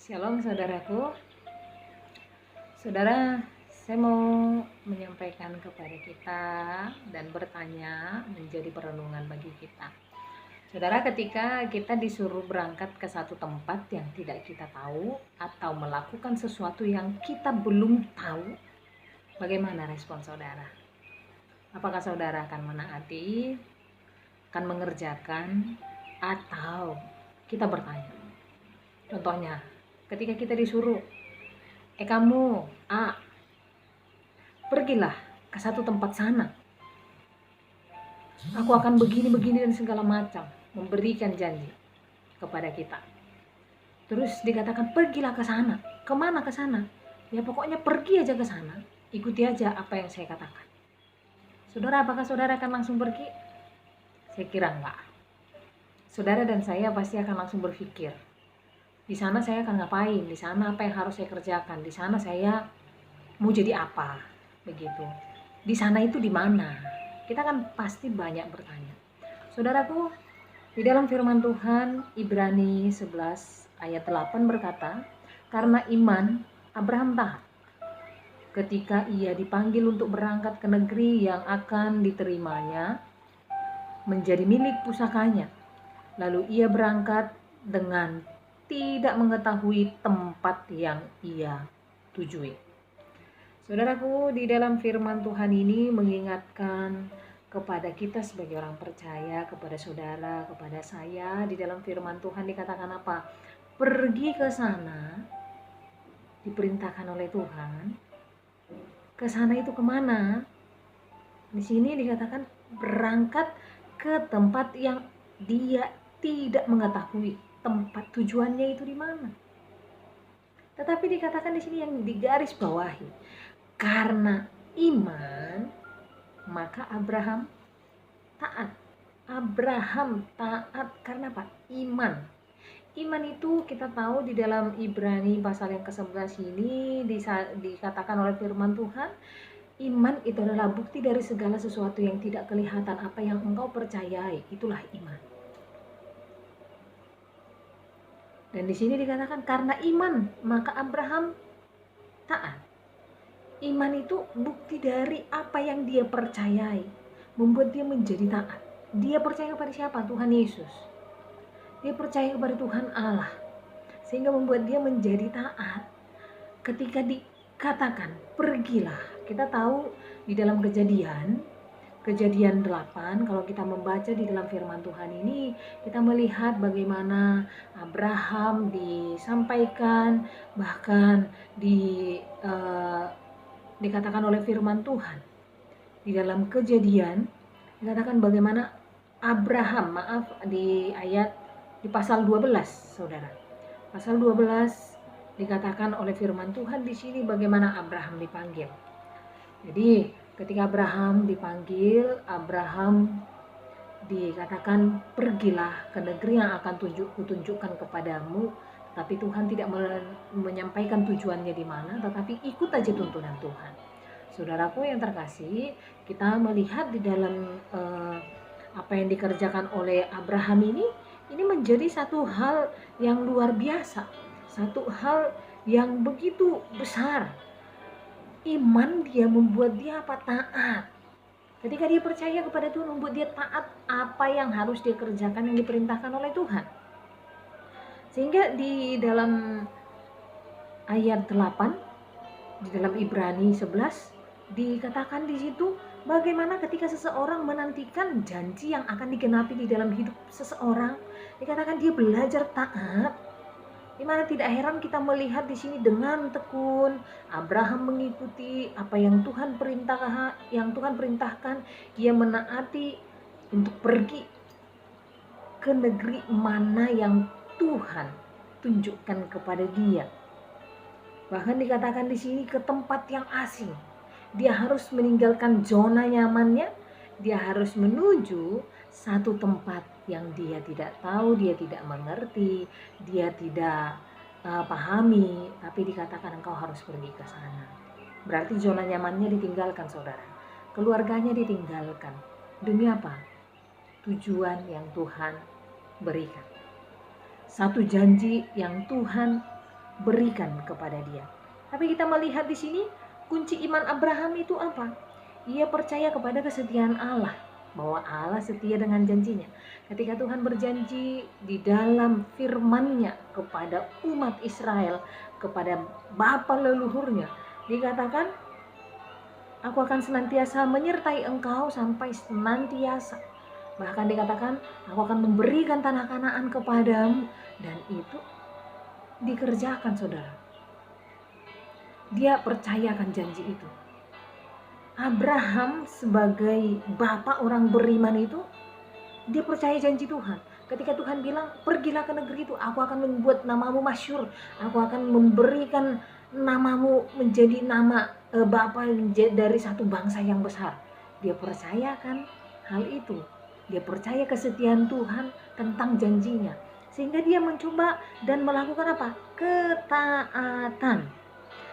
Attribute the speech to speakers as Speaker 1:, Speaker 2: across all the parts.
Speaker 1: Shalom saudaraku. Saudara, saya mau menyampaikan kepada kita dan bertanya menjadi perenungan bagi kita. Saudara, ketika kita disuruh berangkat ke satu tempat yang tidak kita tahu atau melakukan sesuatu yang kita belum tahu, bagaimana respon saudara? Apakah saudara akan menaati, akan mengerjakan, atau kita bertanya? Contohnya, ketika kita disuruh, kamu A, pergilah ke satu tempat sana, aku akan begini dan segala macam, memberikan janji kepada kita. Terus dikatakan pergilah ke sana. Kemana ke sana? Ya pokoknya pergi aja ke sana, ikuti aja apa yang saya katakan. Saudara, apakah saudara akan langsung pergi? Saya kira enggak. Saudara dan saya pasti akan langsung berpikir, di sana saya akan ngapain, di sana apa yang harus saya kerjakan, di sana saya mau jadi apa, begitu. Di sana itu di mana? Kita kan pasti banyak bertanya. Saudaraku, di dalam firman Tuhan Ibrani 11 ayat 8 berkata, karena iman Abraham taat ketika ia dipanggil untuk berangkat ke negeri yang akan diterimanya menjadi milik pusakanya. Lalu ia berangkat dengan tidak mengetahui tempat yang ia tujui. Saudaraku, di dalam firman Tuhan ini mengingatkan kepada kita sebagai orang percaya, kepada saudara, kepada saya. Di dalam firman Tuhan dikatakan apa? Pergi ke sana, diperintahkan oleh Tuhan. Ke sana itu kemana? Di sini dikatakan berangkat ke tempat yang dia tidak mengetahui tempat tujuannya itu di mana. Tetapi dikatakan di sini yang digaris bawahi, karena iman maka Abraham taat. Abraham taat karena apa? Iman. Iman itu kita tahu di dalam Ibrani pasal yang ke-11 ini dikatakan oleh firman Tuhan, iman itu adalah bukti dari segala sesuatu yang tidak kelihatan. Apa yang engkau percayai, itulah iman. Dan di sini dikatakan karena iman maka Abraham taat. Iman itu bukti dari apa yang dia percayai, membuat dia menjadi taat. Dia percaya kepada siapa? Tuhan Yesus. Dia percaya kepada Tuhan Allah, sehingga membuat dia menjadi taat. Ketika dikatakan pergilah, kita tahu di dalam kejadian 8, kalau kita membaca di dalam firman Tuhan ini, kita melihat bagaimana Abraham disampaikan, bahkan dikatakan oleh firman Tuhan di dalam kejadian, dikatakan bagaimana Abraham, di pasal 12, saudara. Pasal 12 dikatakan oleh firman Tuhan di sini bagaimana Abraham dipanggil. Jadi ketika Abraham dipanggil, Abraham dikatakan pergilah ke negeri yang akan kutunjukkan kepadamu. Tapi Tuhan tidak menyampaikan tujuannya di mana, tetapi ikut aja tuntunan Tuhan. Saudaraku yang terkasih, kita melihat di dalam apa yang dikerjakan oleh Abraham ini menjadi satu hal yang luar biasa, satu hal yang begitu besar. Iman dia membuat dia taat. Ketika dia percaya kepada Tuhan, membuat dia taat apa yang harus dia kerjakan yang diperintahkan oleh Tuhan. Sehingga di dalam ayat 8 di dalam Ibrani 11 dikatakan di situ bagaimana ketika seseorang menantikan janji yang akan digenapi di dalam hidup seseorang, dikatakan dia belajar taat. Dimana tidak heran kita melihat di sini dengan tekun Abraham mengikuti apa yang Tuhan perintahkan, ia menaati untuk pergi ke negeri mana yang Tuhan tunjukkan kepada dia. Bahkan dikatakan di sini ke tempat yang asing. Dia harus meninggalkan zona nyamannya. Dia harus menuju satu tempat yang dia tidak tahu, dia tidak mengerti, dia tidak pahami. Tapi dikatakan engkau harus pergi ke sana. Berarti zona nyamannya ditinggalkan, saudara. Keluarganya ditinggalkan. Demi apa? Tujuan yang Tuhan berikan. Satu janji yang Tuhan berikan kepada dia. Tapi kita melihat di sini kunci iman Abraham itu apa? Ia percaya kepada kesetiaan Allah, bahwa Allah setia dengan janjinya. Ketika Tuhan berjanji di dalam firman-Nya kepada umat Israel, kepada bapa leluhurnya, dikatakan, aku akan senantiasa menyertai engkau sampai senantiasa. Bahkan dikatakan, aku akan memberikan tanah Kanaan kepadamu. Dan itu dikerjakan, saudara. Dia percayakan janji itu. Abraham sebagai bapak orang beriman itu, dia percaya janji Tuhan. Ketika Tuhan bilang, pergilah ke negeri itu, aku akan membuat namamu masyhur, aku akan memberikan namamu menjadi nama bapa dari satu bangsa yang besar. Dia percayakan hal itu. Dia percaya kesetiaan Tuhan tentang janjinya. Sehingga dia mencoba dan melakukan apa? Ketaatan.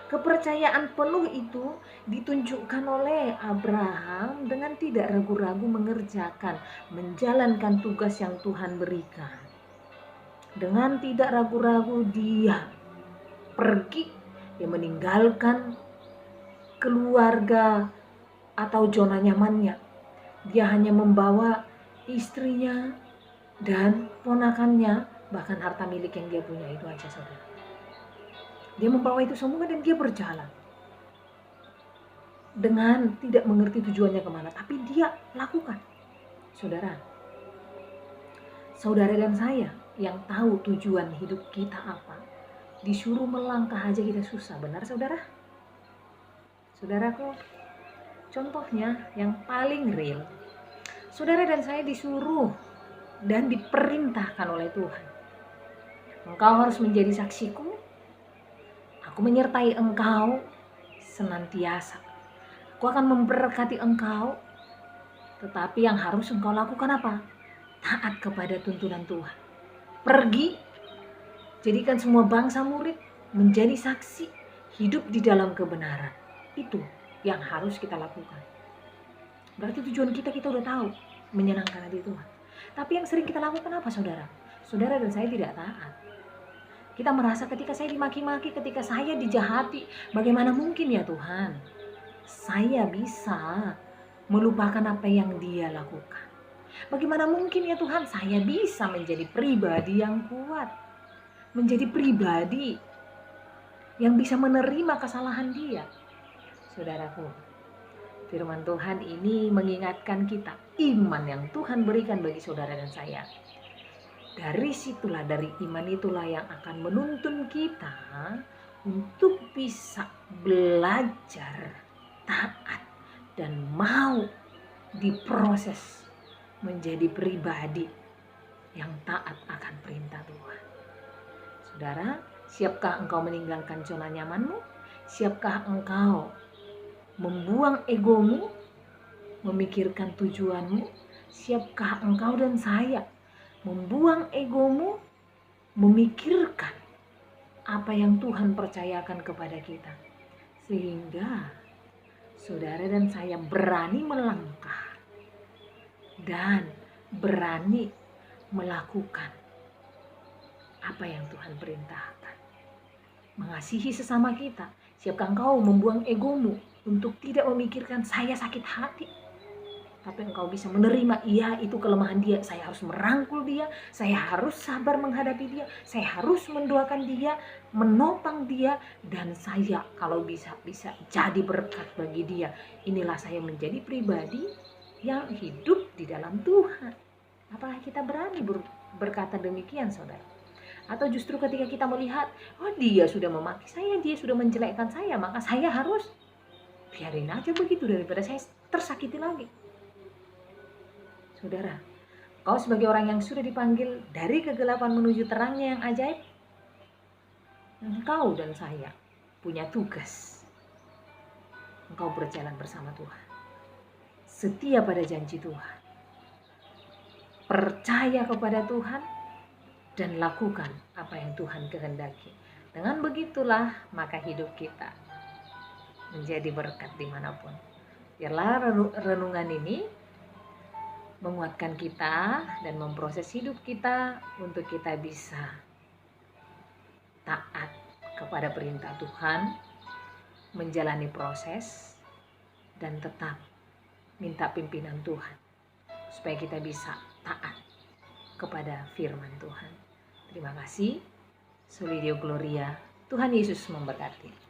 Speaker 1: Kepercayaan penuh itu ditunjukkan oleh Abraham dengan tidak ragu-ragu mengerjakan, menjalankan tugas yang Tuhan berikan. Dengan tidak ragu-ragu dia pergi, dia meninggalkan keluarga atau zona nyamannya. Dia hanya membawa istrinya dan ponakannya, bahkan harta milik yang dia punya itu aja, saudara. Dia membawa itu semua dan dia berjalan dengan tidak mengerti tujuannya kemana, tapi dia lakukan. Saudara dan saya yang tahu tujuan hidup kita apa, disuruh melangkah aja kita susah, benar saudara? Saudaraku, contohnya yang paling real, saudara dan saya disuruh dan diperintahkan oleh Tuhan. Engkau harus menjadi saksiku, aku menyertai engkau senantiasa. Aku akan memberkati engkau, tetapi yang harus engkau lakukan apa? Taat kepada tuntunan Tuhan. Pergi, jadikan semua bangsa murid, menjadi saksi, hidup di dalam kebenaran. Itu yang harus kita lakukan. Berarti tujuan kita udah tahu, menyenangkan hati Tuhan. Tapi yang sering kita lakukan apa, saudara? Saudara dan saya tidak taat. Kita merasa ketika saya dimaki-maki, ketika saya dijahati, bagaimana mungkin ya Tuhan saya bisa melupakan apa yang Dia lakukan? Bagaimana mungkin ya Tuhan saya bisa menjadi pribadi yang kuat, menjadi pribadi yang bisa menerima kesalahan Dia? Saudaraku, firman Tuhan ini mengingatkan kita iman yang Tuhan berikan bagi saudara dan saya. Dari situlah, dari iman itulah yang akan menuntun kita untuk bisa belajar taat dan mau diproses menjadi pribadi yang taat akan perintah Tuhan. Saudara, siapkah engkau meninggalkan zona nyamanmu? Siapkah engkau membuang egomu, memikirkan tujuanmu? Siapkah engkau dan saya membuang egomu, memikirkan apa yang Tuhan percayakan kepada kita, sehingga saudara dan saya berani melangkah dan berani melakukan apa yang Tuhan perintahkan. Mengasihi sesama kita. Siapkah engkau membuang egomu untuk tidak memikirkan saya sakit hati, tapi engkau bisa menerima, iya itu kelemahan dia, saya harus merangkul dia, saya harus sabar menghadapi dia, saya harus mendoakan dia, menopang dia, dan saya kalau bisa jadi berkat bagi dia. Inilah saya menjadi pribadi yang hidup di dalam Tuhan. Apakah kita berani berkata demikian, saudara? Atau justru ketika kita melihat, oh dia sudah memaki saya, dia sudah menjelekkan saya, maka saya harus biarin aja begitu daripada saya tersakiti lagi. Saudara, kau sebagai orang yang sudah dipanggil dari kegelapan menuju terangnya yang ajaib, engkau dan saya punya tugas. Engkau berjalan bersama Tuhan, setia pada janji Tuhan, percaya kepada Tuhan, dan lakukan apa yang Tuhan kehendaki. Dengan begitulah maka hidup kita menjadi berkat dimanapun. Biarlah renungan ini menguatkan kita dan memproses hidup kita untuk kita bisa taat kepada perintah Tuhan, menjalani proses, dan tetap minta pimpinan Tuhan supaya kita bisa taat kepada firman Tuhan. Terima kasih. Soli Deo Gloria. Tuhan Yesus memberkati.